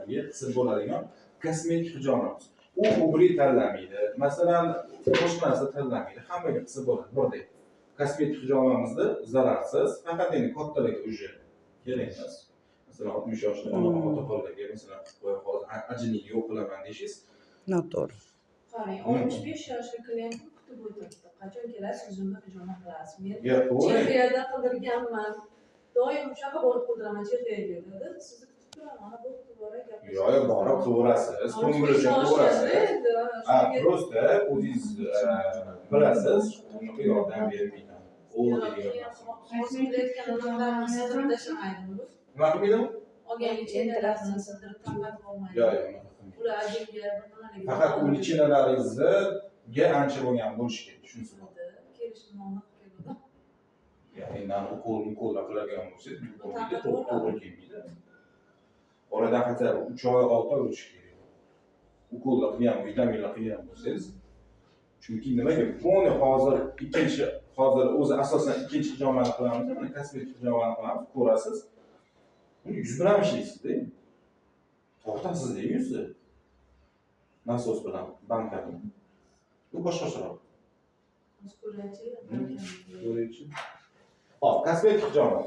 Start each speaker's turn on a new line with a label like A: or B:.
A: hijomasiga qisib bo'ladigan kosmetik hijomamiz. U o'g'ri tanlamaydi. Masalan, boshqa narsa tanlamaydi. Hammaga qisib bo'ladi birdek. Kosmetik hijomamizda zararsiz, faqat endi kattalarga uje kerak emas. Masalan, 60 yoshli ota-bolalarga masalan, hozir ajinni yo'q qilaman deysiz.
B: Noto'g'ri.
C: Qarang, 65 yoshli klient kutib o'tiribdi. Qachon kelasiz, o'zimni hijoma qilasiz. Men
A: Ya, to'g'ri.
C: Chexiyada qildirganman. Doim shunaqa borib qildiraman Chexiyaga dedi. Sizni kutib turaman. Mana bu bora gaplashamiz.
A: Yo'q, borib qilaverasiz. Ko'ngil uchun qilaverasiz. Просто o'zingiz bilasiz, unaqa yordam bermayman. U degan narsa.
C: Hozir kelayotgan odamlarni sindirib tashlamaydimi?
A: Nima qilmaydimi?
C: Olgan licheyalarini sindirib tarqatib olmaydi.
A: Yo'q, yo'q.
C: Ular ajinga bir nimalarga
A: Faqat u lichinalaringizga ancha bo'lgan bo'lishi kerak, shunisi bor.
C: kelishmovni qilgan.
A: Ya'ni ukollar qiladigan bo'lsangiz, to'g'ri kelmaydi. Oradan hatto 3 oy, 6 oy o'tishi kerak. Ukollar qilgan, vitaminlar qilgan bo'lsangiz, chunki nimaga? Buni hozir o'zi asosan ikkinchi hijomani qilamiz, mana kosmetik hijomani qilamiz, ko'rasiz. Uni yuz bilan ishlaysiz-da. Tortasiz-da yuzni. Nasos bilan bankani. Bu boshqacharoq.
C: Ko'raychi.
A: Hop, kosmetik hijoma.